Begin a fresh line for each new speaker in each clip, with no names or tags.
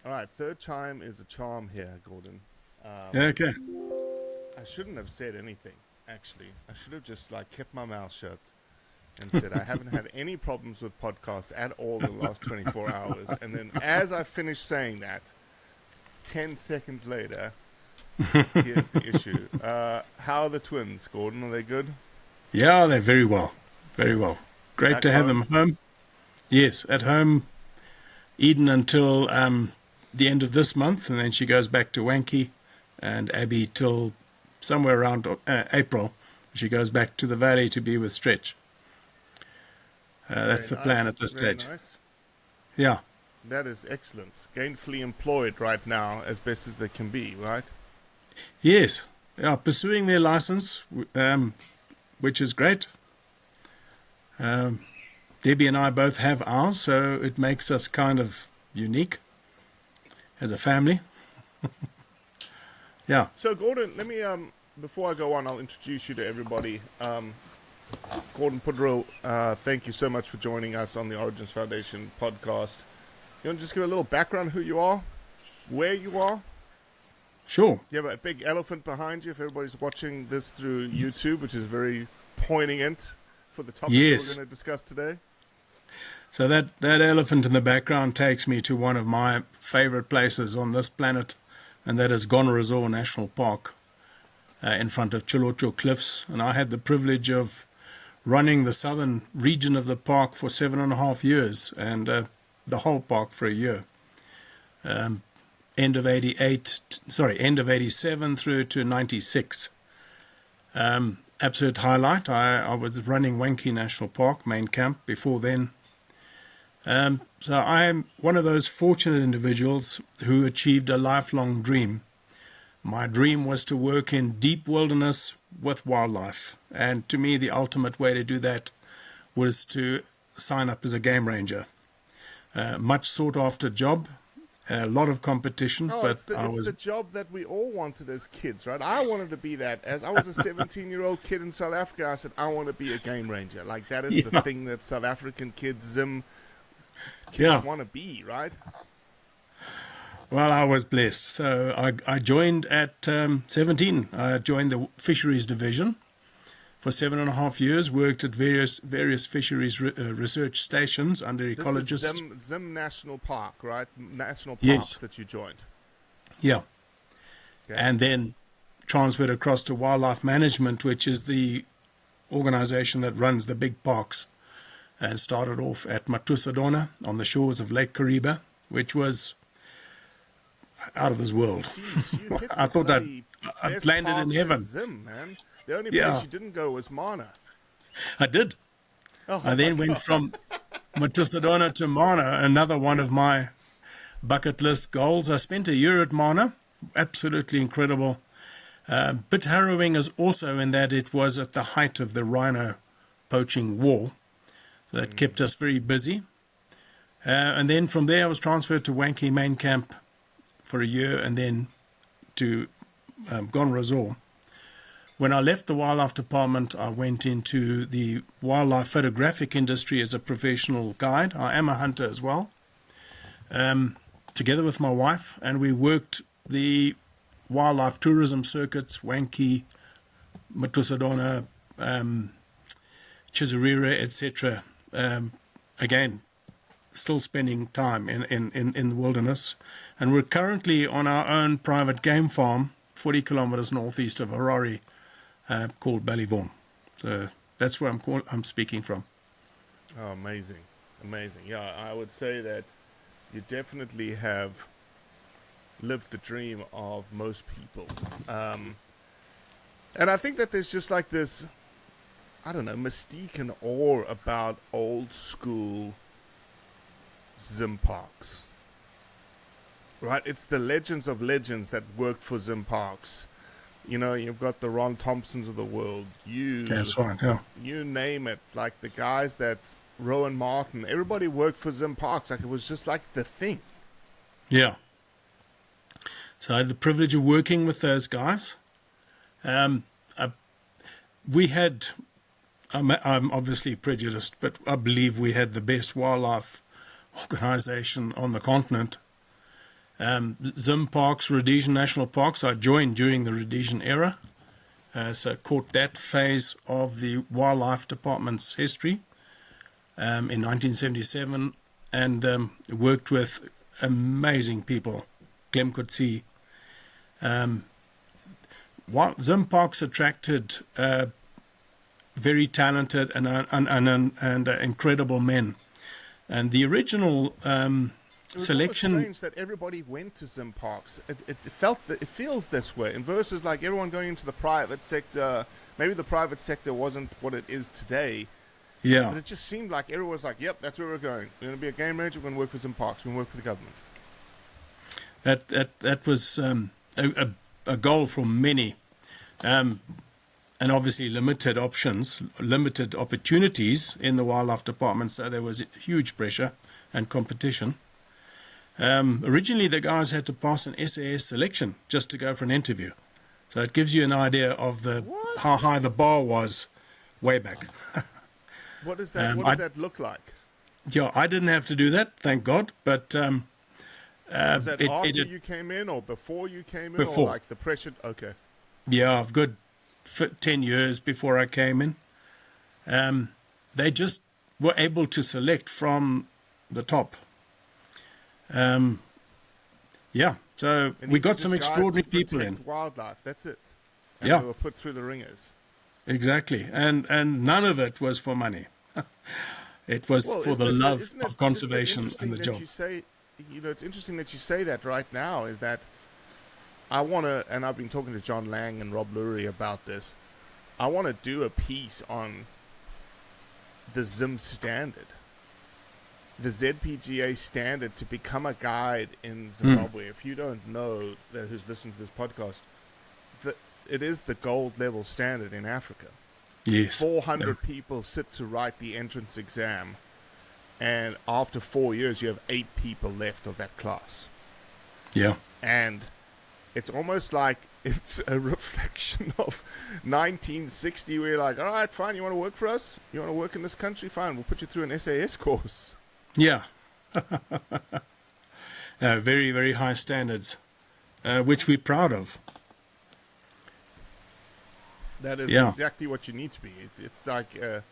All right, third time is a charm here, Gordon.
Yeah,
Um,
okay.
I shouldn't have said anything. Actually, I should have just like kept my mouth shut and said I haven't had any problems with podcasts at all in the last 24 hours. And then, as I finished saying that, 10 seconds later, here's the issue. How are the twins, Gordon? Are they good?
Yeah, they're very well. Very well. Great
Back
to have
home?
them home. Yes, at home, Eden until the end of this month, and then she goes back to Wanky, and Abby till somewhere around April. She goes back to the valley to be with Stretch.
Very
That's the plan
nice.
at this
Very
stage.
nice.
Yeah.
That is excellent. Gainfully employed right now, as best as they can be, right?
Yes. Yeah, pursuing their license, which is great. Um, Debbie and I both have ours, so it makes us kind of unique as a family. Yeah.
So, Gordon, let me before I go on, I'll introduce you to everybody. Gordon Putteril, thank you so much for joining us on the Origins Foundation podcast. You want to just give a little background who you are, where you are?
Sure.
You have a big elephant behind you. If everybody's watching this through YouTube, which is very poignant for the topic that we're
Yes.
going to discuss today.
So that elephant in the background takes me to one of my favorite places on this planet, and that is Gonorrhoeaw National Park in front of Chilocho Cliffs. And I had the privilege of running the southern region of the park for 7.5 years, and the whole park for a year. End of 88, sorry, end of 87 through to 96. Absolute highlight. I was running Wanky National Park, main camp, before then. So I am one of those fortunate individuals who achieved a lifelong dream. My dream was to work in deep wilderness with wildlife. And to me, the ultimate way to do that was to sign up as a game ranger. Much sought after job, a lot of competition,
Oh,
but
it's the
I
it's
was,
the job that we all wanted as kids, right? I wanted to be that. As I was a 17-year-old kid in South Africa, I said I want to be a game ranger. Like that is the
yeah,
thing that South African kids, Zim kids
yeah.
want to be, right?
Well, I was blessed. So I joined at 17. I joined the fisheries division for 7.5 years, worked at various fisheries research stations under
This is
ecologists.
Zim National Park, right? National parks
Yes,
that you joined.
yeah.
Okay.
And then transferred across to wildlife management, which is the organization that runs the big parks, and started off at Matusadona on the shores of Lake Kariba, which was out of this world.
Jeez, you hit
I
the
thought
bloody
I'd
best
landed in
parks in
heaven.
Zim, man. The only place
Yeah,
you didn't go was Mana.
I did. I
Oh my
then went
god.
from Matusadona to Mana, another one of my bucket list goals. I spent a year at Mana, absolutely incredible. Bit harrowing is also in that it was at the height of the rhino poaching war, so that kept us very busy. And then from there, I was transferred to Wanky Main Camp for a year, and then to Gonorrhoeaw. When I left the wildlife department, I went into the wildlife photographic industry as a professional guide. I am a hunter as well, together with my wife, and we worked the wildlife tourism circuits, Wanky, Matusadona, Chisarira, etc. Again, still spending time in the wilderness. And we're currently on our own private game farm, 40 kilometers northeast of Harare, called Ballyvaughan. So that's where I'm speaking from.
Oh, amazing. Amazing. Yeah, I would say that you definitely have lived the dream of most people. And I think that there's just like this, I don't know, mystique and awe about old school Zim Parks. Right? It's the legends of legends that worked for Zim Parks. You know, you've got the Ron Thompsons of the world.
That's right, yeah.
You name it. Like the guys that Rowan Martin, everybody worked for Zim Parks. Like it was just like the thing.
Yeah. So I had the privilege of working with those guys. Um, I, we had, I'm obviously prejudiced, but I believe we had the best wildlife organization on the continent. Zim Parks, Rhodesian National Parks. I joined during the Rhodesian era, so caught that phase of the Wildlife Department's history in 1977, and worked with amazing people. Clem could see. Zim Parks attracted very talented and incredible men. And the original selection.
It was strange that everybody went to Zim Parks. It feels this way. In versus like everyone going into the private sector. Maybe the private sector wasn't what it is today.
Yeah.
But it just seemed like everyone was like, "Yep, that's where we're going. We're going to be a game ranger. We're going to work with Zim Parks. We're going to work with the government."
That was a goal for many. And obviously limited options, limited opportunities in the wildlife department, so there was huge pressure and competition. Originally, the guys had to pass an SAS selection just to go for an interview. So it gives you an idea of how high the bar was way back.
What is that? What did that look like?
Yeah, I didn't have to do that, thank God. But
was that after you came in or before you came in?
Before.
Or like the pressure? Okay.
Yeah, good 10 years before I came in. They just were able to select from the top. Yeah, so we got some extraordinary people in.
Wildlife, that's it. And
Yeah.
they were put through the ringers.
Exactly, and none of it was for money. It was for the love of conservation and the job.
It's interesting that you say that right now, is that I want to, and I've been talking to John Lang and Rob Lurie about this, I want to do a piece on the Zim standard. The ZPGA standard to become a guide in Zimbabwe. If you don't know, who's listening to this podcast, it is the gold level standard in Africa.
Yes.
400 people sit to write the entrance exam, and after 4 years, you have 8 people left of that class.
Yeah.
And it's almost like it's a reflection of 1960, where you're like, all right, fine, you want to work for us? You want to work in this country? Fine, we'll put you through an SAS course.
Yeah. Very, very high standards, which we're proud of.
That is exactly what you need to be. It's like, do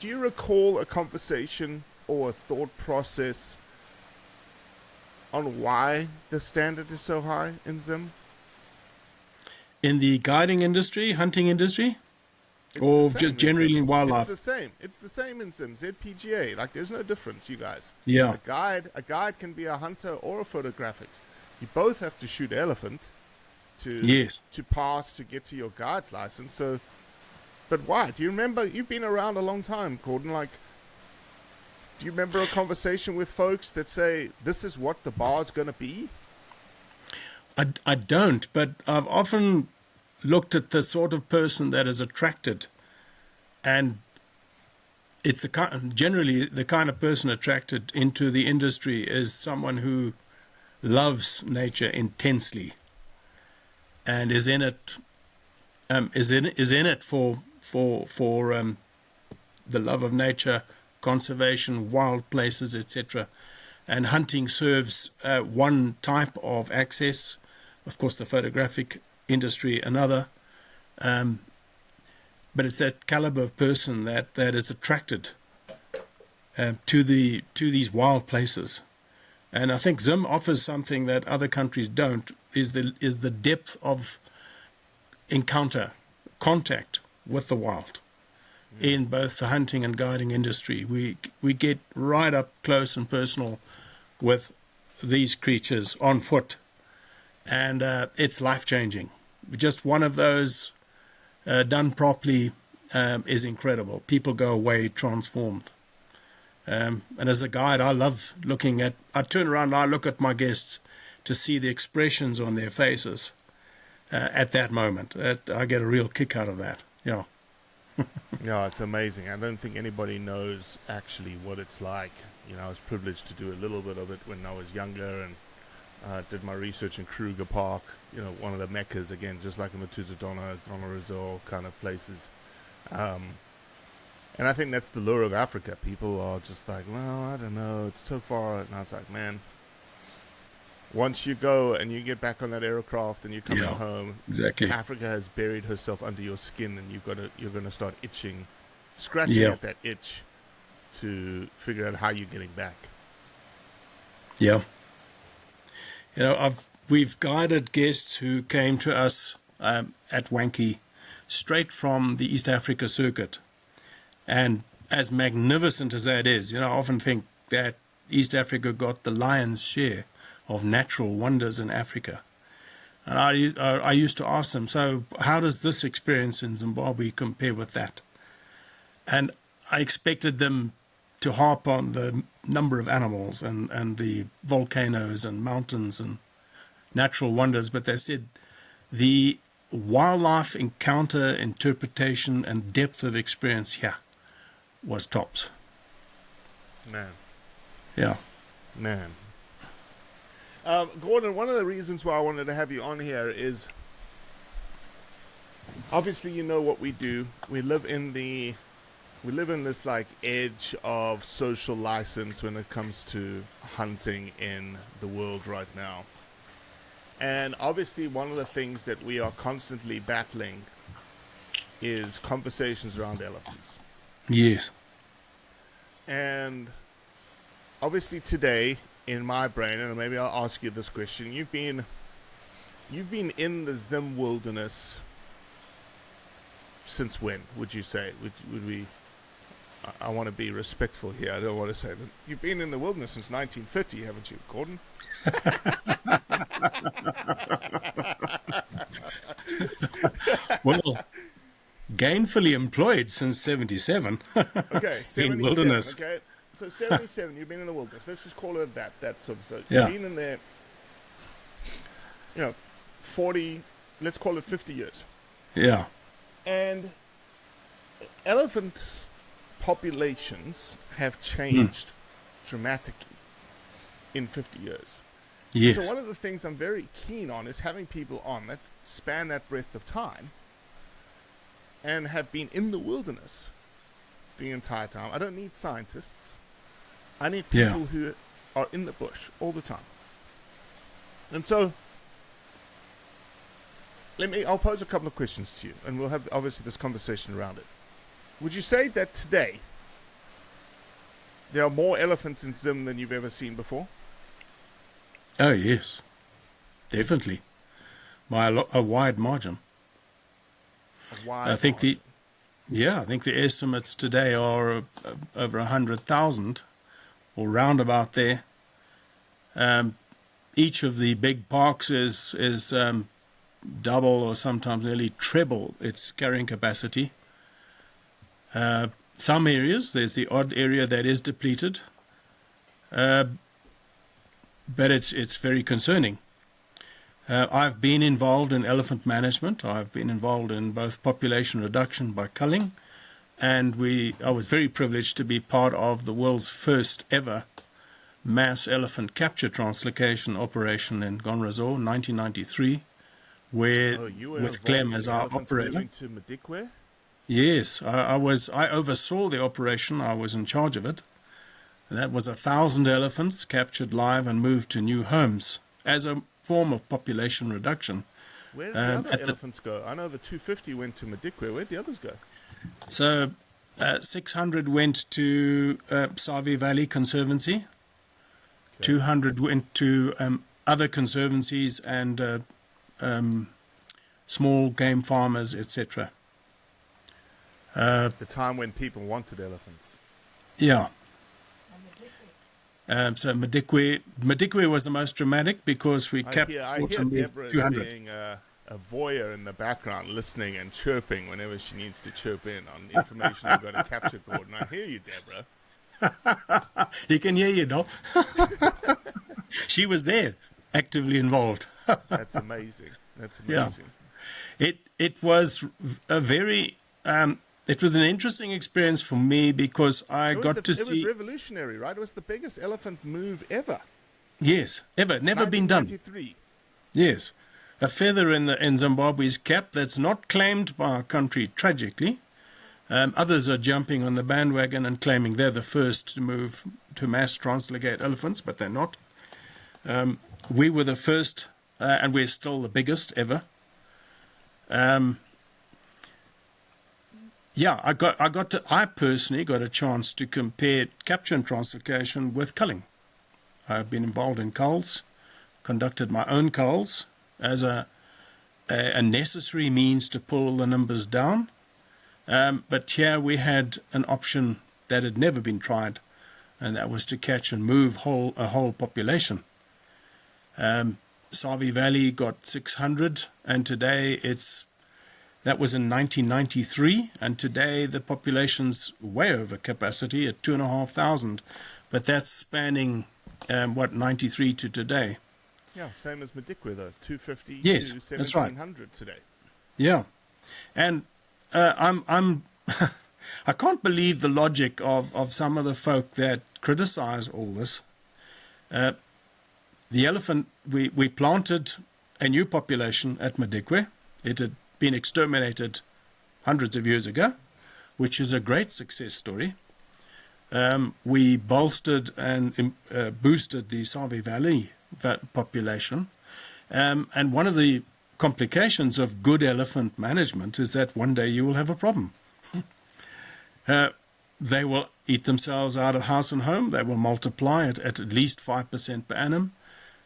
you recall a conversation or a thought process on why the standard is so high in Zim?
In the guiding industry, hunting industry? Or just generally in wildlife?
It's the same. It's the same in Zim. ZPGA. Like, there's no difference, you guys.
Yeah.
A guide can be a hunter or a photographics. You both have to shoot elephant to pass to get to your guide's license. So, but why? Do you remember? You've been around a long time, Gordon. Like, do you remember a conversation with folks that say this is what the bar's going to be?
I don't, but I've often looked at the sort of person that is attracted, and it's generally the kind of person attracted into the industry is someone who loves nature intensely and is in it for the love of nature, conservation, wild places, etc. And hunting serves one type of access. Of course, the photographic industry another, but it's that caliber of person that is attracted to these wild places. And I think Zim offers something that other countries don't, is the depth of contact with the wild. In both the hunting and guiding industry, we get right up close and personal with these creatures on foot, and it's life-changing. Just one of those done properly is incredible. People go away transformed. And as a guide, I love I turn around and I look at my guests to see the expressions on their faces at that moment. I get a real kick out of that. Yeah.
Yeah, it's amazing. I don't think anybody knows actually what it's like. I was privileged to do a little bit of it when I was younger, and did my research in Kruger Park, one of the meccas, again, just like in Matuzadona, Gonorrhoeal kind of places. And I think that's the lure of Africa. People are just like, well, I don't know, it's so far. And I was like, man, once you go and you get back on that aircraft and you're coming home,
exactly.
Africa has buried herself under your skin, and you're gonna start itching, scratching at that itch to figure out how you're getting back.
Yeah. We've guided guests who came to us at Wanky straight from the East Africa circuit. And as magnificent as that is, I often think that East Africa got the lion's share of natural wonders in Africa. And I used to ask them, so how does this experience in Zimbabwe compare with that? And I expected them to harp on the number of animals and the volcanoes and mountains and natural wonders, but they said the wildlife encounter, interpretation, and depth of experience here was tops.
Man.
Yeah.
Man. Gordon, one of the reasons why I wanted to have you on here is obviously you know what we do. We live in this like edge of social license when it comes to hunting in the world right now. And obviously one of the things that we are constantly battling is conversations around elephants.
Yes.
And obviously today, in my brain, and maybe I'll ask you this question, you've been in the Zim wilderness since when, would you say? Would we... I want to be respectful here. I don't want to say that. You've been in the wilderness since 1930, haven't you, Gordon?
Well, gainfully employed since 77.
Okay, 77.
In wilderness.
Okay, so 77, you've been in the wilderness. Let's just call it that sort of. So
Yeah.
you've been in there, 40, let's call it 50 years.
Yeah.
And elephant populations have changed dramatically in 50 years.
Yes.
So one of the things I'm very keen on is having people on that span that breadth of time and have been in the wilderness the entire time. I don't need scientists. I need people who are in the bush all the time. And so I'll pose a couple of questions to you, and we'll have obviously this conversation around it. Would you say that today there are more elephants in Zim than you've ever seen before?
Oh, yes. Definitely. By a wide margin. I think the estimates today are over 100,000 or round about there. Each of the big parks is double or sometimes nearly treble its carrying capacity. Some areas, there's the odd area that is depleted, but it's very concerning. I've been involved in elephant management. I've been involved in both population reduction by culling, and I was very privileged to be part of the world's first ever mass elephant capture translocation operation in Gonrasor, 1993, with Clem as our operator.
To Madikwe?
Yes, I oversaw the operation. I was in charge of it. That was 1,000 elephants captured live and moved to new homes as a form of population reduction.
Where did the other elephants go? I know the 250 went to Madikwe. Where did the others go?
So 600 went to Savi Valley Conservancy. Okay. 200 went to other conservancies and small game farmers, etc.
The time when people wanted elephants.
Yeah. So Madikwe was the most dramatic because we kept.
I hear Deborah being a voyeur in the background, listening and chirping whenever she needs to chirp in on information you've got to capture, Gordon. I hear you, Deborah.
He can hear you, Doc. She was there, actively involved.
That's amazing. That's amazing.
Yeah. It was a very. It was an interesting experience for me because I got to see...
It was revolutionary, right? It was the biggest elephant move ever.
Yes, ever. Never been done.
1993.
Yes. A feather in Zimbabwe's cap that's not claimed by our country, tragically. Others are jumping on the bandwagon and claiming they're the first to move to mass translocate elephants, but they're not. We were the first, and we're still the biggest ever. I personally got a chance to compare capture and translocation with culling. I've been involved in culls, conducted my own culls as a necessary means to pull the numbers down. But here we had an option that had never been tried, and that was to catch and move a whole population. Savi Valley got 600, and today that was in 1993, and today the population's way over capacity at 2,500, but that's spanning 93 to today.
Yeah, same as Madikwe though, 250
yes,
to 1,700
that's right.
Today.
Yeah, and I'm I can't believe the logic of some of the folk that criticize all this. The elephant, we planted a new population at Madikwe. It had been exterminated hundreds of years ago, which is a great success story. We bolstered and boosted the Savi Valley population. And one of the complications of good elephant management is that one day you will have a problem. They will eat themselves out of house and home. They will multiply it at least 5% per annum.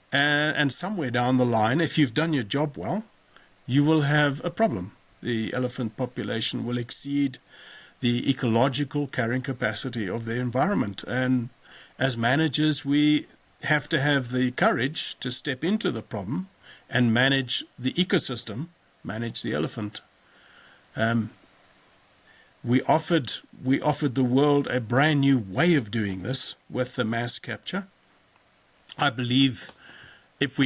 And somewhere down the line, if you've done your job well, you will have a problem. The elephant population will exceed the ecological carrying capacity of the environment. And as managers, we have to have the courage to step into the problem and manage the ecosystem, manage the elephant. We offered the world a brand new way of doing this with the mass capture. I believe if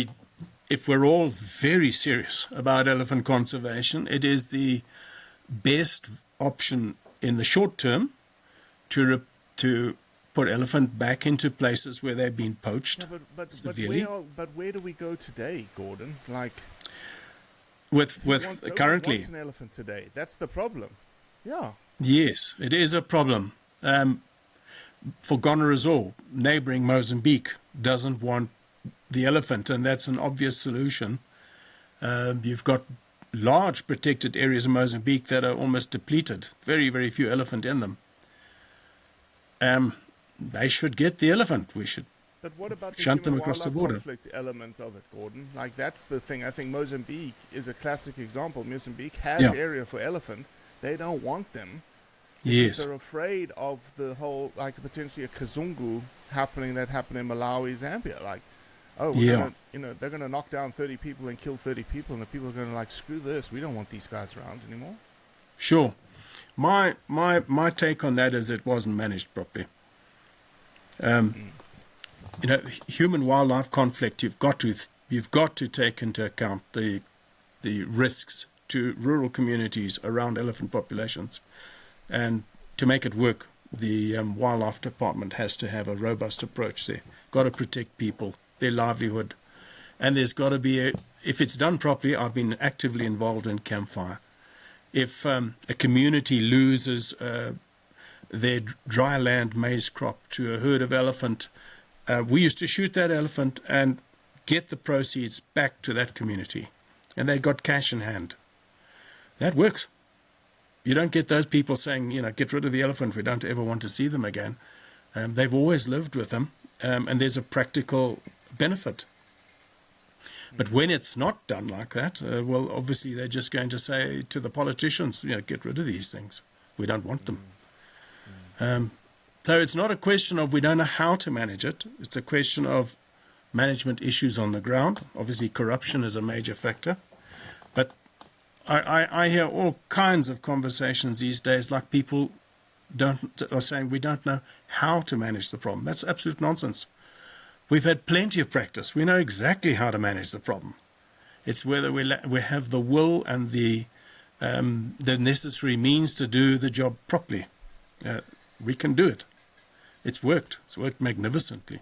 we're all very serious about elephant conservation, it is the best option in the short term to put elephant back into places where they've been poached severely.
But where do we go today, Gordon? Like,
currently,
wants an elephant today. That's the problem. Yeah.
Yes, it is a problem. For Ghana, neighboring Mozambique, doesn't want the elephant, and that's an obvious solution. You've got large protected areas of Mozambique that are almost depleted. Very, very few elephant in them. They should get the elephant. We should
But what about the
shunt them across the border.
Conflict element of it, Gordon? Like, that's the thing. I think Mozambique is a classic example. Mozambique has area for elephant. They don't want them.
Yes.
They're afraid of the whole, like, potentially a Kazungu happened in Malawi, Zambia. Like, they're going to knock down 30 people and kill 30 people, and the people are going to, like, screw this. We don't want these guys around anymore.
Sure. My take on that is it wasn't managed properly. Human-wildlife conflict, you've got to take into account the risks to rural communities around elephant populations. And to make it work, the wildlife department has to have a robust approach there. Got to protect people, their livelihood. And there's got to be, if it's done properly, I've been actively involved in Campfire. If a community loses their dry land maize crop to a herd of elephant, we used to shoot that elephant and get the proceeds back to that community. And they got cash in hand. That works. You don't get those people saying, get rid of the elephant, we don't ever want to see them again. They've always lived with them, and there's a practical benefit. But when it's not done like that, well, obviously they're just going to say to the politicians, get rid of these things. We don't want them. So it's not a question of we don't know how to manage it. It's a question of management issues on the ground. Obviously, corruption is a major factor. But I hear all kinds of conversations these days, like people are saying we don't know how to manage the problem. That's absolute nonsense. We've had plenty of practice. We know exactly how to manage the problem. It's whether we have the will and the necessary means to do the job properly. We can do it. It's worked. It's worked magnificently.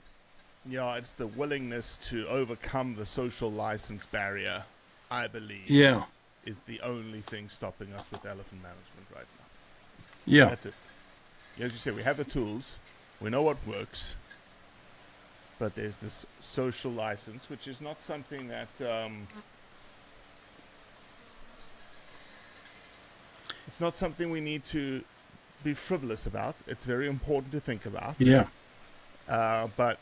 Yeah, it's the willingness to overcome the social license barrier, I believe.
Yeah.
Is the only thing stopping us with elephant management right now.
Yeah.
That's it. As you said, we have the tools. We know what works. But there's this social license, which is not something that... it's not something we need to be frivolous about. It's very important to think about.
Yeah.
But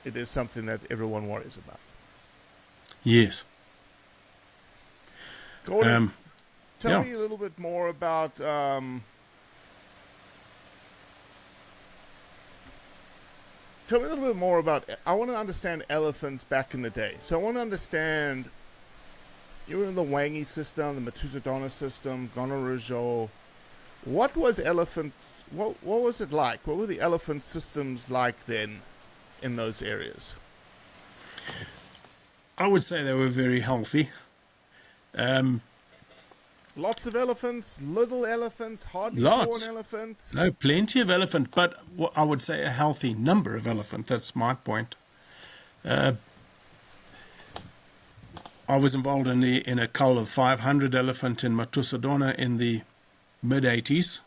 it is something that everyone worries about.
Yes.
Gordon, tell
yeah.
me a little bit more about... tell me a little bit more about... I want to understand elephants back in the day. So I want to understand... You were in the Wangi system, the Metuzadona system, Gonorrhea. What was elephants... What was it like? What were the elephant systems like then in those areas?
I would say they were very healthy.
Lots of elephants, little elephants, hardly
Lots.
shorn elephants.
No, plenty of elephant, but I would say a healthy number of elephant. That's my point. I was involved in a cull of 500 elephant in Metuzadona in the mid-80s.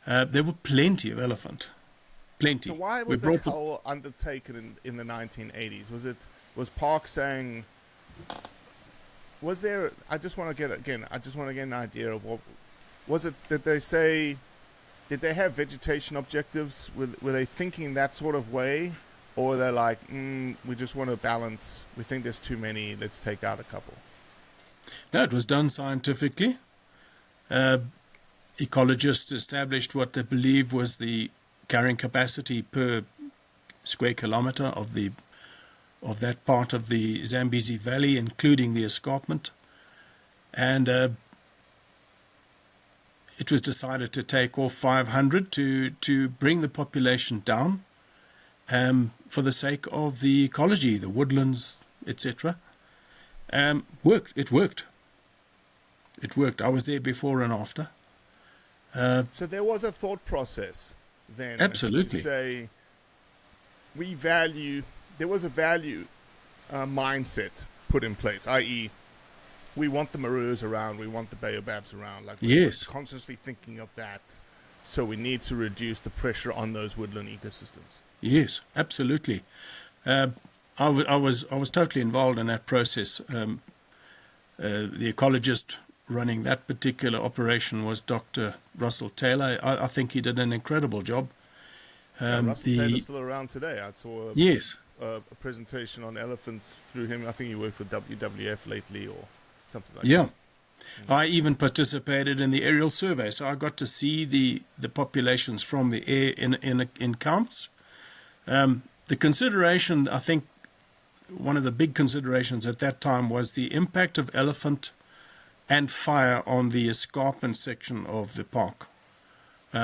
There were plenty of elephant. Plenty.
So why was the cull undertaken in the 1980s? Was Park saying... Was there... I just want to get an idea of what... Was it... Did they say... Did they have vegetation objectives? Were they thinking that sort of way? Or they're like, we just want to balance. We think there's too many. Let's take out a couple.
No, it was done scientifically. Ecologists established what they believed was the carrying capacity per square kilometer of that part of the Zambezi Valley, including the escarpment. And it was decided to take off 500 to bring the population down for the sake of the ecology, the woodlands, etc. It worked. It worked. I was there before and after.
So there was a thought process then.
Absolutely.
To say, there was a value mindset put in place, i.e., we want the maroons around, we want the baobabs around. Like we're constantly thinking of that, so we need to reduce the pressure on those woodland ecosystems.
Yes, absolutely. I was totally involved in that process. The ecologist running that particular operation was Dr. Russell Taylor. I think he did an incredible job.
Russell Taylor's still around today. I saw a presentation on elephants through him. I think he worked for WWF lately or something like that. Yeah.
I even participated in the aerial survey, so I got to see the populations from the air in counts. The consideration, I think, one of the big considerations at that time was the impact of elephant and fire on the escarpment section of the park,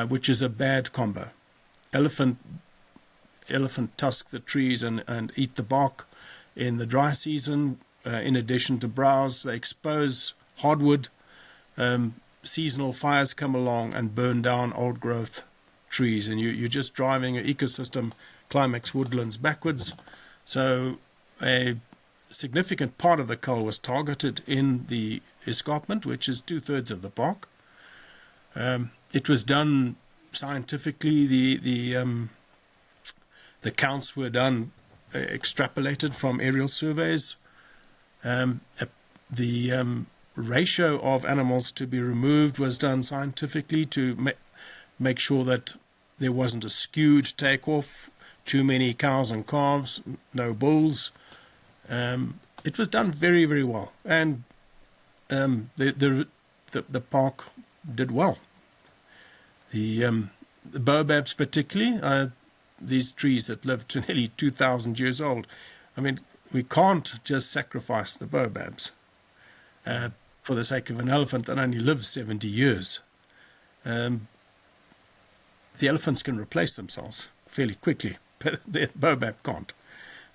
which is a bad combo. Elephant tusk the trees and eat the bark in the dry season. In addition to browse, they expose hardwood. Seasonal fires come along and burn down old growth trees, and you're just driving an ecosystem, climax woodlands, backwards. So a significant part of the cull was targeted in the escarpment, which is 2/3 of the park. It was done scientifically. The counts were done, extrapolated from aerial surveys. The ratio of animals to be removed was done scientifically to make sure that there wasn't a skewed takeoff, too many cows and calves, no bulls. It was done very, very well, and the park did well. The baobabs particularly, these trees that live to nearly 2,000 years old. I mean, we can't just sacrifice the baobabs for the sake of an elephant that only lives 70 years. The elephants can replace themselves fairly quickly, but the baobab can't.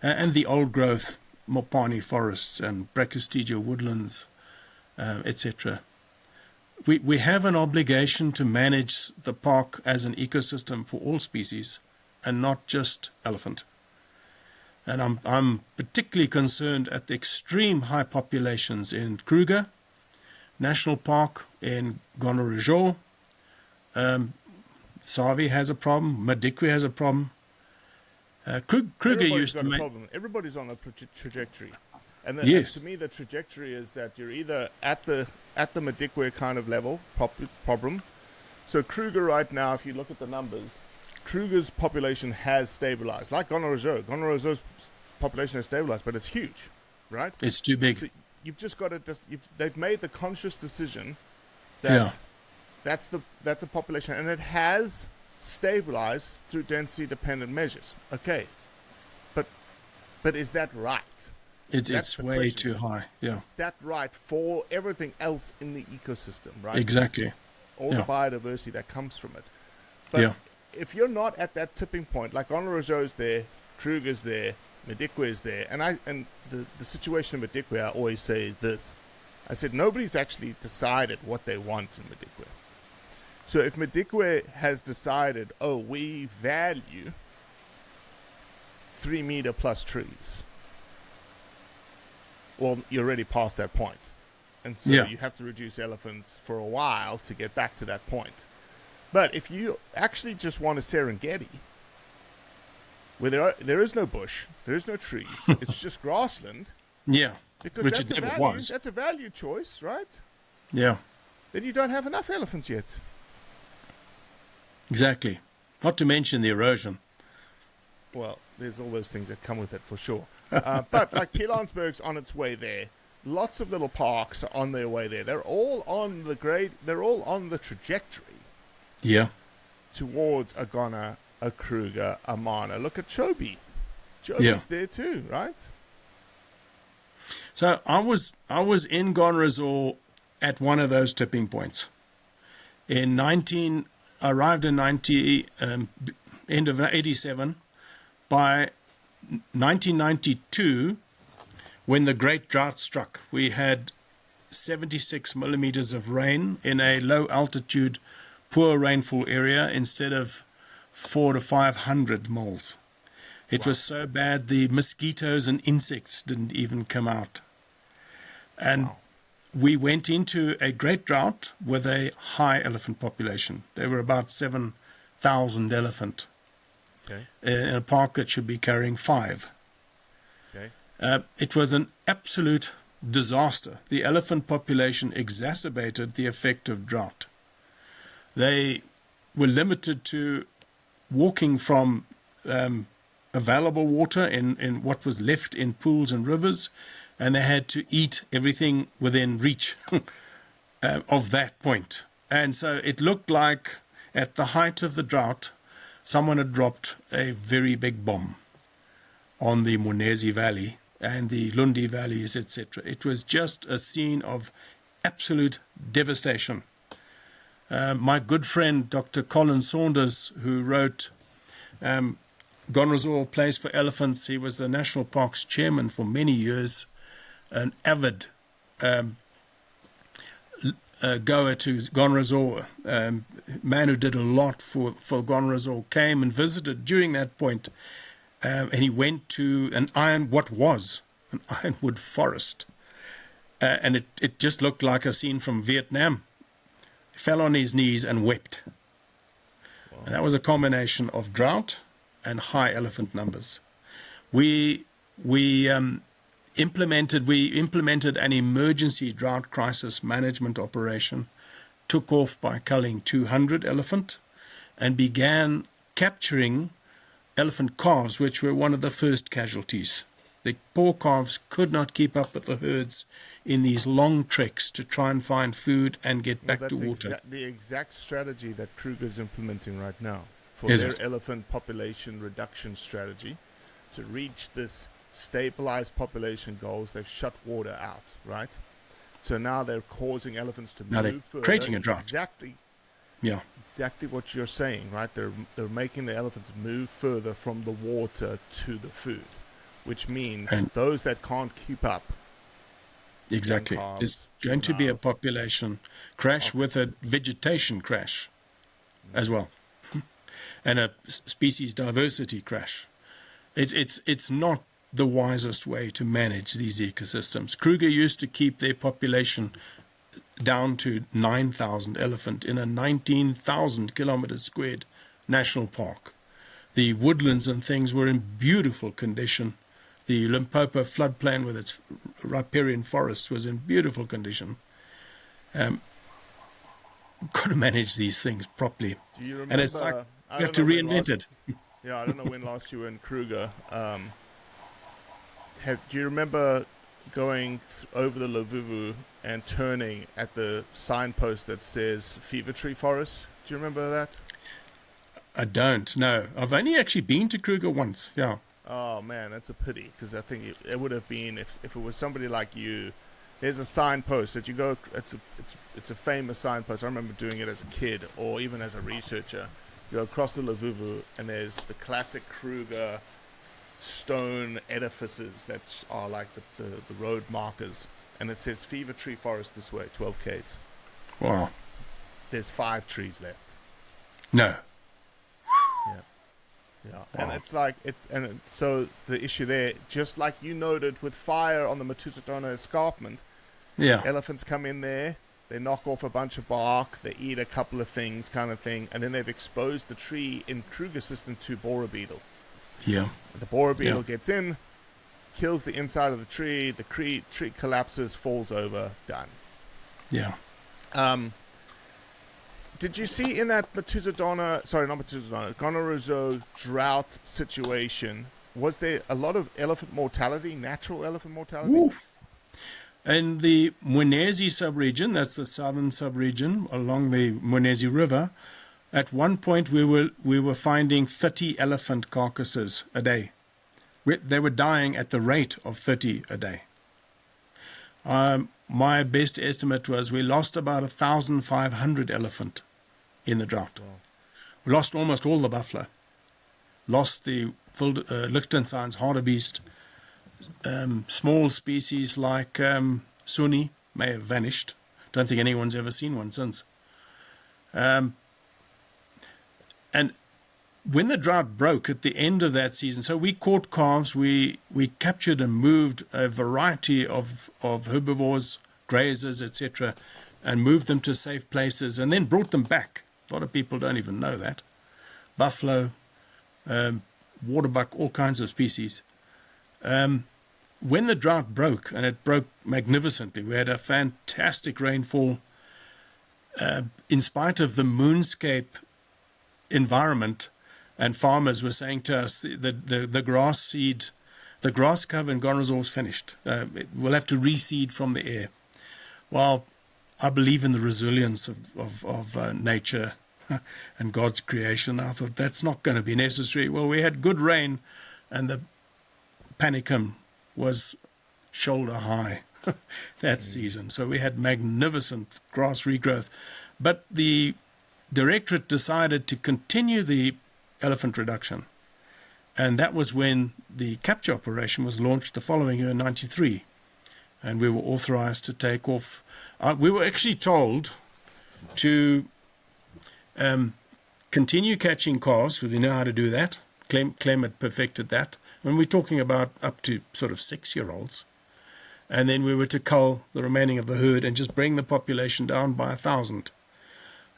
And the old growth Mopani forests and Brachystegia woodlands, etc. We have an obligation to manage the park as an ecosystem for all species and not just elephant. And I'm particularly concerned at the extreme high populations in Kruger National Park, in Gonorrhea, Savi has a problem. Madikwe has a problem. Kruger
Everybody's
used
got
to
a
make...
problem. Everybody's on a trajectory, and
Yes.
to me, the trajectory is that you're either at the Madikwe kind of level problem. So Kruger right now, if you look at the numbers, Kruger's population has stabilized, like Gonorrhoe's. Gonorrhoe's population has stabilized, but it's huge, right?
It's too big.
So you've just got to they've made the conscious decision that that's a population, and it has stabilized through density dependent measures. Okay, but is that right?
It's way
question.
too high. Yeah,
Is that right for everything else in the ecosystem, right?
exactly.
All
Yeah.
the biodiversity that comes from it. But
Yeah.
if you're not at that tipping point, like Gonorrhoe's there, Kruger's there, Madikwe is there, and the situation in Madikwe, I always say is this. I said nobody's actually decided what they want in Madikwe. So if Madikwe has decided, oh, we value 3 meter plus trees, well, you're already past that point. And so
Yeah.
you have to reduce elephants for a while to get back to that point. But if you actually just want a Serengeti, where there is no bush, there is no trees, it's just grassland,
Yeah,
because
which
that's
it
a
never
value,
was.
that's a value choice, right?
Yeah,
Then you don't have enough elephants yet.
exactly. Not to mention the erosion.
Well, there's all those things that come with it for sure. But like Pilanesberg's on its way there. Lots of little parks are on their way there. They're all on the trajectory
Yeah,
towards a Ghana, a Kruger, a Mana. Look at Chobe. Chobe's
Yeah.
there too, right?
so I was in Gonorrhoe's at one of those tipping points. Arrived in end of 87. By 1992, when the great drought struck, we had 76 millimeters of rain in a low altitude, poor rainfall area instead of 400 to 500 mils. It was so bad the mosquitoes and insects didn't even come out. And we went into a great drought with a high elephant population. There were about 7,000 elephant
Okay.
in a park that should be carrying 5.
Okay.
It was an absolute disaster. The elephant population exacerbated the effect of drought. They were limited to walking from available water in what was left in pools and rivers, and they had to eat everything within reach of that point. And so it looked like at the height of the drought, someone had dropped a very big bomb on the Munezi Valley and the Lundi valleys, etc. It was just a scene of absolute devastation. My good friend, Dr. Colin Saunders, who wrote Gonorrhoe's Place for Elephants, he was the National Parks chairman for many years, an avid goer to Gonorrhoe's, man who did a lot for Gonorrhoe's, came and visited during that point, and he went to what was an ironwood forest, and it just looked like a scene from Vietnam. He fell on his knees and wept. Wow. And that was a combination of drought and high elephant numbers. We implemented an emergency drought crisis management operation, took off by culling 200 elephant, and began capturing elephant calves, which were one of the first casualties. The poor calves could not keep up with the herds in these long treks to try and find food and get back to water.
The exact strategy that Kruger's implementing right now for their elephant population reduction strategy to reach this stabilized population goals. They've shut water out, right? So now they're causing elephants to move further.
Creating a drought.
Exactly what you're saying, right? They're making the elephants move further from the water to the food, which means those that can't keep up.
Exactly. There's going to be a population crash with a vegetation crash as well, and a species diversity crash. It's not the wisest way to manage these ecosystems. Kruger used to keep their population down to 9,000 elephant in a 19,000 kilometers squared national park. The woodlands and things were in beautiful condition. The Limpopo floodplain with its riparian forests was in beautiful condition. Got to manage these things properly.
Do you remember?
And it's like you have to reinvent it.
Yeah, I don't know when last you were in Kruger. Do you remember going over the Lavuvu and turning at the signpost that says Fever Tree Forest? Do you remember that?
I don't, no. I've only actually been to Kruger once, yeah.
Oh, man, that's a pity, because I think it would have been, if it was somebody like you, there's a signpost that you go, it's a famous signpost. I remember doing it as a kid, or even as a researcher. You go across the Lavuvu, and there's the classic Kruger stone edifices that are like the road markers, and it says Fever Tree Forest this way, 12 k's.
Wow.
There's 5 trees left.
No.
Yeah,
Wow.
and it's like so the issue there, just like you noted with fire on the Matusadona escarpment,
Yeah.
elephants come in there, they knock off a bunch of bark, they eat a couple of things, kind of thing, and then they've exposed the tree in Kruger system to borer beetle.
Yeah.
The borer beetle gets in, kills the inside of the tree collapses, falls over, done.
Yeah.
Did you see in that Gonorrhoean drought situation, was there a lot of elephant mortality, natural elephant mortality?
Woo. In the Mwenezi subregion, that's the southern subregion along the Mwenezi River, at one point we were finding 30 elephant carcasses a day. They were dying at the rate of 30 a day. My best estimate was we lost about 1,500 elephant in the drought.
Wow.
We lost almost all the buffalo. Lost the Liechtenstein's hartebeest. Small species like Sunni may have vanished. Don't think anyone's ever seen one since. And when the drought broke at the end of that season, so we caught calves, we captured and moved a variety of herbivores, grazers, etc., and moved them to safe places and then brought them back. A lot of people don't even know that. Buffalo, waterbuck, all kinds of species. When the drought broke, and it broke magnificently, we had a fantastic rainfall. In spite of the moonscape environment, and farmers were saying to us the grass seed, the grass cover in Gonorrhoean was finished. We'll have to reseed from the air. Well, I believe in the resilience of nature and God's creation. I thought that's not going to be necessary. Well, we had good rain, and the panicum was shoulder high that season. So we had magnificent grass regrowth. But the directorate decided to continue the elephant reduction. And that was when the capture operation was launched the following year in 93. And we were authorized to take off. We were actually told to continue catching calves, because we know how to do that. Clem had perfected that. When we're talking about up to sort of 6-year-olds. And then we were to cull the remaining of the herd and just bring the population down by 1,000.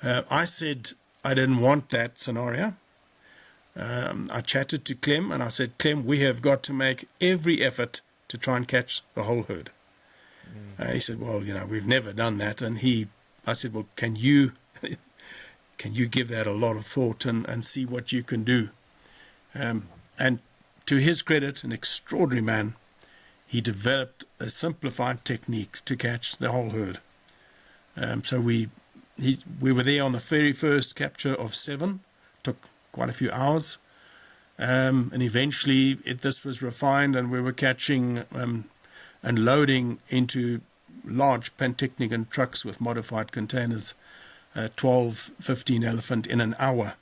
I said I didn't want that scenario. I chatted to Clem and I said, Clem, we have got to make every effort to try and catch the whole herd. He said, well, we've never done that. And I said, well, can you give that a lot of thought and see what you can do? And to his credit, an extraordinary man, he developed a simplified technique to catch the whole herd. So we were there on the very first capture of 7. Took quite a few hours. And eventually this was refined, and we were catching and loading into large Pantechnicon trucks with modified containers, 12, 15 elephant in an hour,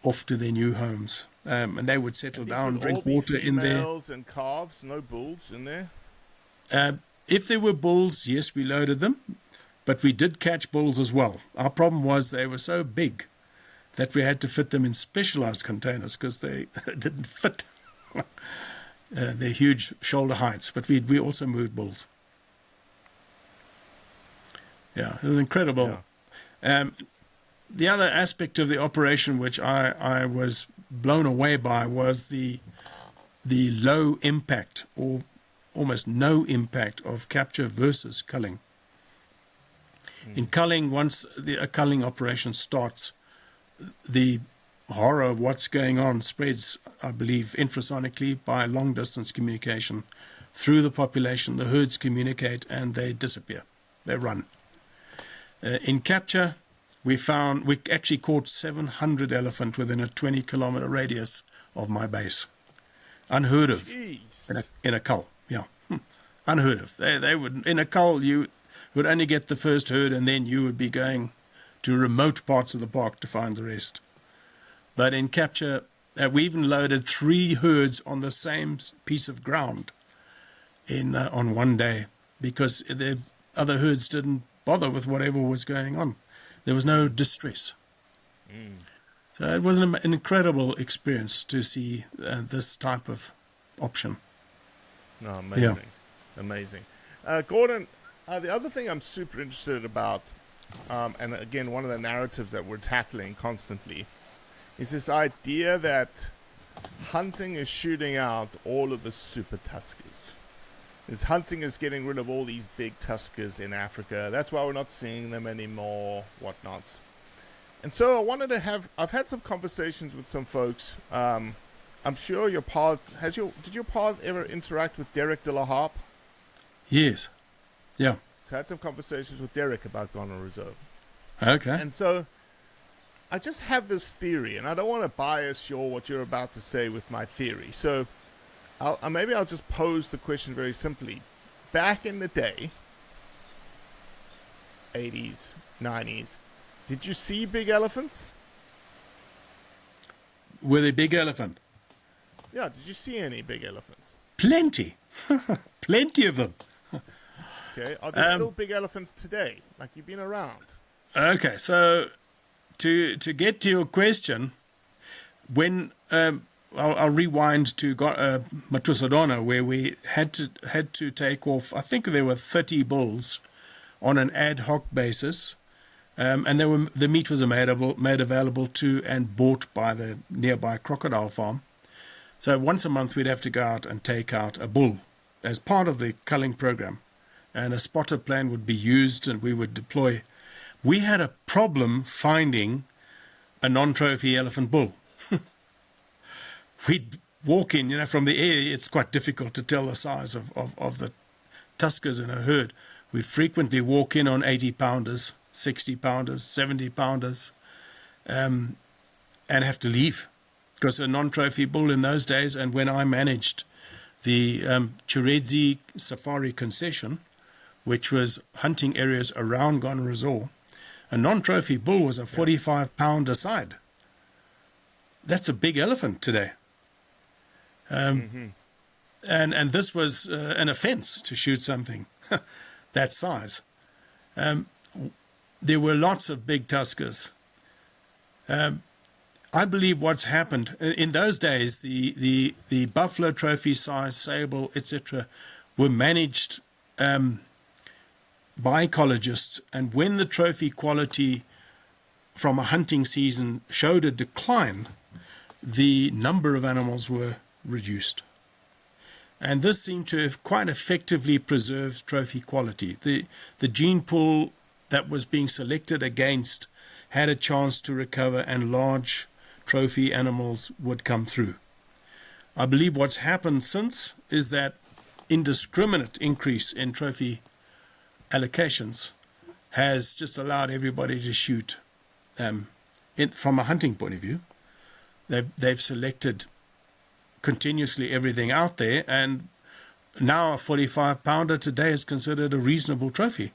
off to their new homes. And they would settle down, drink water in there.
Females and calves, no bulls in there?
If there were bulls, yes, we loaded them. But we did catch bulls as well. Our problem was they were so big that we had to fit them in specialized containers because they didn't fit their huge shoulder heights. But we also moved bulls. Yeah, it was incredible. The other aspect of the operation which I was blown away by was the low impact or almost no impact of capture versus culling. In culling, once a culling operation starts, the horror of what's going on spreads, I believe, infrasonically by long-distance communication through the population. The herds communicate and they disappear. They run. In capture, we actually caught 700 elephant within a 20-kilometer radius of my base. Unheard of in a cull. Yeah, unheard of. They would, in a cull, you would only get the first herd and then you would be going to remote parts of the park to find the rest. But in capture, we even loaded 3 herds on the same piece of ground on one day because the other herds didn't bother with whatever was going on. There was no distress. So it was an incredible experience to see this type of option.
No, amazing. Amazing. Gordon, the other thing I'm super interested about, and again, one of the narratives that we're tackling constantly, is this idea that hunting is shooting out all of the super tuskers. This hunting is getting rid of all these big tuskers in Africa. That's why we're not seeing them anymore, whatnot. And so I wanted to I've had some conversations with some folks. I'm sure your path, did your path ever interact with Derek de la Harpe?
Yes. Yeah.
So I had some conversations with Derek about Ghana Reserve.
Okay.
And so I just have this theory, and I don't want to bias what you're about to say with my theory. So maybe I'll just pose the question very simply. Back in the day, 80s, 90s, did you see big elephants?
Were they big elephant?
Yeah, did you see any big elephants?
Plenty. Plenty of them.
Okay, are there still big elephants today? Like, you've been around.
Okay, so to get to your question, when I'll rewind to Matusadona, where we had to take off, I think there were 30 bulls on an ad hoc basis, and the meat was made available to and bought by the nearby crocodile farm. So once a month we'd have to go out and take out a bull as part of the culling program, and a spotter plan would be used and we would deploy. We had a problem finding a non-trophy elephant bull. We'd walk in, from the air, it's quite difficult to tell the size of the tuskers in a herd. We'd frequently walk in on 80-pounders, 60-pounders, 70-pounders, and have to leave. Because a non-trophy bull in those days, and when I managed the Chiredzi Safari concession, which was hunting areas around Ghana Resort, a non-trophy bull was a 45-pounder side. That's a big elephant today. And this was an offense to shoot something that size. There were lots of big tuskers. I believe what's happened in those days, the buffalo trophy size, sable, etc., were managed by ecologists, and when the trophy quality from a hunting season showed a decline, the number of animals were reduced. And this seemed to have quite effectively preserved trophy quality. The gene pool that was being selected against had a chance to recover, and large trophy animals would come through. I believe what's happened since is that indiscriminate increase in trophy allocations has just allowed everybody to shoot from a hunting point of view. They've selected continuously everything out there, and now a 45-pounder today is considered a reasonable trophy,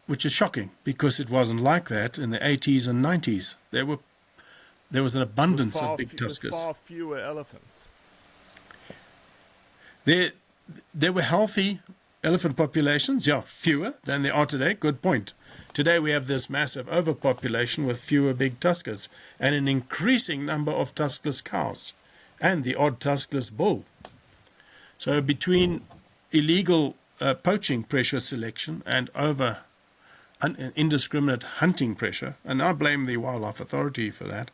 which is shocking because it wasn't like that in the 80s and 90s. There was an abundance of big tuskers.
Far fewer elephants.
There were healthy elephant populations, fewer than there are today. Good point. Today we have this massive overpopulation with fewer big tuskers and an increasing number of tuskless cows and the odd tuskless bull. So between illegal poaching pressure selection and over indiscriminate hunting pressure, and I blame the Wildlife Authority for that.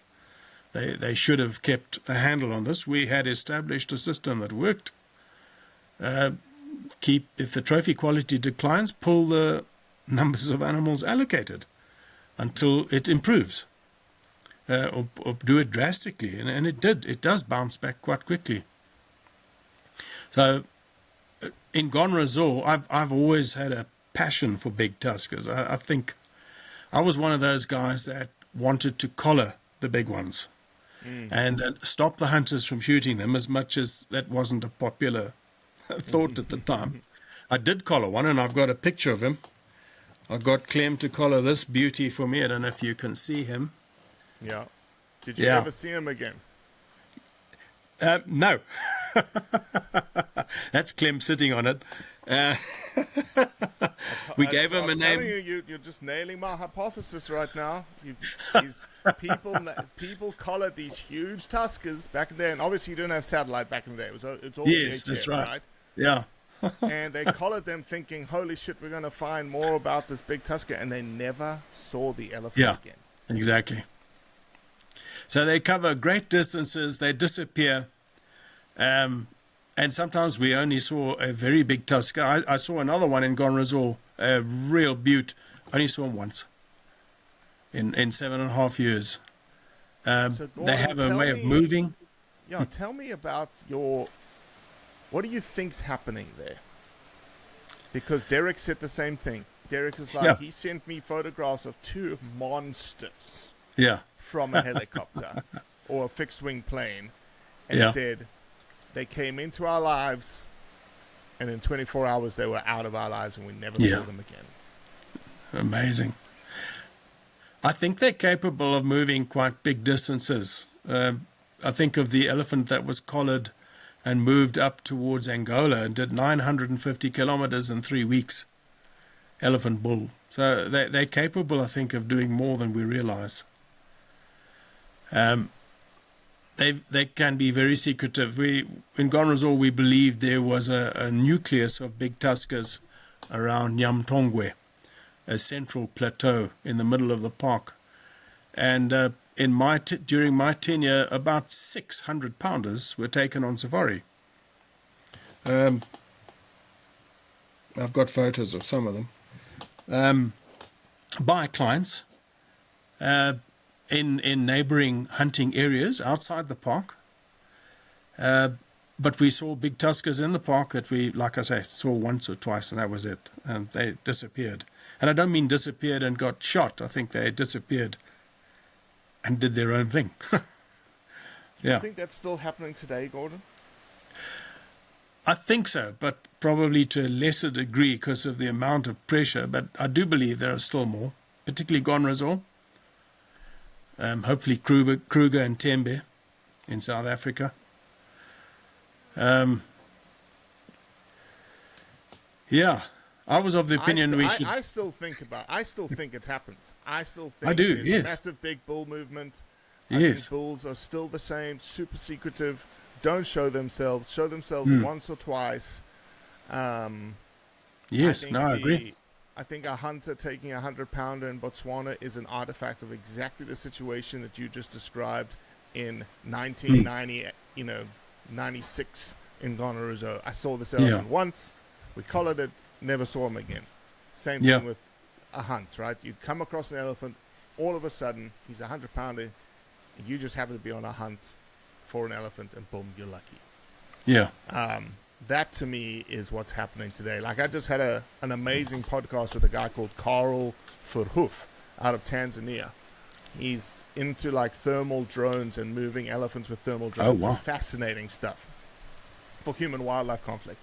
They should have kept a handle on this. We had established a system that worked. If the trophy quality declines, pull the numbers of animals allocated until it improves, or do it drastically, and it did. It does bounce back quite quickly. So in Gone Resort, I've always had a passion for big tuskers. I think I was one of those guys that wanted to collar the big ones and stop the hunters from shooting them, as much as that wasn't a popular thought at the time. I did collar one, and I've got a picture of him. I got Clem to collar this beauty for me. I don't know if you can see him.
Yeah. Did you ever see him again?
No. That's Clem sitting on it. We gave him a name.
You're just nailing my hypothesis right now. People collared these huge tuskers back in the day, and obviously you didn't have satellite back in the day. It's all
Yes,
VHF,
that's right. Yeah.
And they collared them thinking, holy shit, we're going to find more about this big tusker, and they never saw the elephant again.
Exactly. So they cover great distances, they disappear, and sometimes we only saw a very big tusker. I saw another one in Gone Resort, a real beaut. Only saw him once in 7.5 years.
So Gordon,
they have a way of moving.
Yeah, tell me about what do you think's happening there? Because Derek said the same thing. Derek was like, he sent me photographs of two monsters from a helicopter or a fixed-wing plane and said they came into our lives and in 24 hours they were out of our lives and we never saw them again.
Amazing. I think they're capable of moving quite big distances. I think of the elephant that was collared and moved up towards Angola and did 950 kilometers in 3 weeks. Elephant bull. So they're capable, I think, of doing more than we realize. They can be very secretive. In Gone Resort, we believed there was a nucleus of big tuskers around Nyamtongwe, a central plateau in the middle of the park. And during my tenure, about 600 pounders were taken on safari. I've got photos of some of them. By clients in neighboring hunting areas outside the park. But we saw big tuskers in the park that we, like I say, saw once or twice, and that was it. And they disappeared. And I don't mean disappeared and got shot. I think they disappeared and did their own thing.
Do you think that's still happening today, Gordon?
I think so, but probably to a lesser degree because of the amount of pressure. But I do believe there are still more, particularly Gone Resort. Hopefully Kruger and Tembe in South Africa. I was of the opinion we should.
I still think it happens. I still think
I do,
there's
yes.
a massive big bull movement. I
Yes.
think bulls are still the same, super secretive, don't show themselves once or twice.
Yes, I agree.
I think a hunter taking a 100-pounder in Botswana is an artifact of exactly the situation that you just described in 1990, 96 in Gone Resort. I saw this elephant once, we collared it, never saw him again. Same thing with a hunt, right? You'd come across an elephant, all of a sudden, he's a 100-pounder, and you just happen to be on a hunt for an elephant, and boom, you're lucky.
Yeah.
That to me is what's happening today. Like I just had an amazing podcast with a guy called Karl Verhoef out of Tanzania. He's into like thermal drones and moving elephants with thermal drones.
Oh, wow.
It's fascinating stuff for human-wildlife conflict.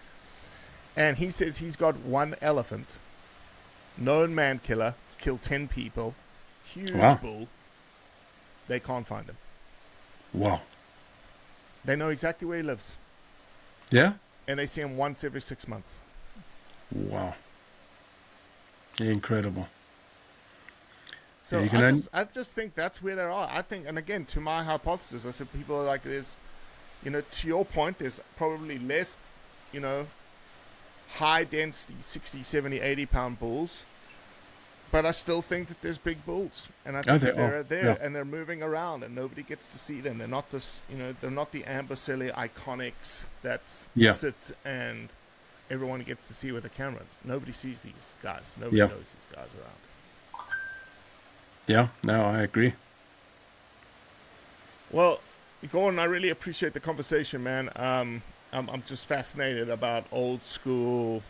And he says he's got one elephant, known man killer, it's killed 10 people, huge bull. They can't find him.
Wow.
They know exactly where he lives.
Yeah?
And they see him once every 6 months.
Wow. Incredible.
So I just think that's where they are. I think, and again, to my hypothesis, I said people are like, there's, to your point, there's probably less, high density 60, 70, 80 pound bulls. But I still think that there's big bulls, and I think that they're there and they're moving around, and nobody gets to see them. They're not they're not the amber-celly iconics that sit and everyone gets to see with a camera. Nobody sees these guys. Nobody knows these guys around.
Yeah, no, I agree.
Well, Gordon, I really appreciate the conversation, man. I'm just fascinated about old school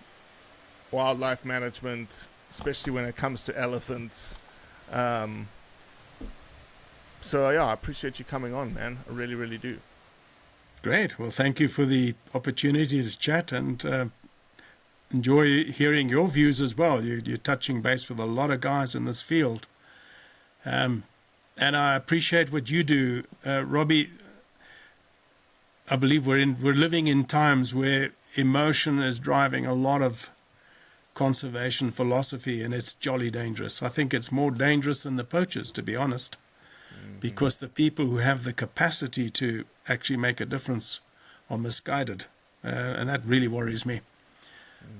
wildlife management, especially when it comes to elephants. So yeah, I appreciate you coming on, man. I really, really do.
Great. Well, thank you for the opportunity to chat, and enjoy hearing your views as well. You're touching base with a lot of guys in this field. And I appreciate what you do, Robbie. I believe we're living in times where emotion is driving a lot of conservation philosophy, and it's jolly dangerous. I think it's more dangerous than the poachers, to be honest, because the people who have the capacity to actually make a difference are misguided, and that really worries me.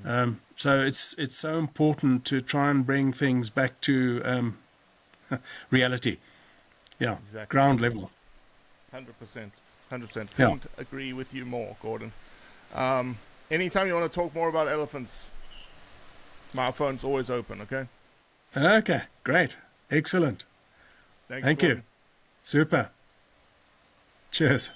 So it's so important to try and bring things back to reality. Yeah, exactly. Ground level.
100%. Couldn't agree with you more, Gordon. Anytime you want to talk more about elephants, my phone's always open, okay?
Okay, great. Excellent.
Thank you.
Super. Cheers.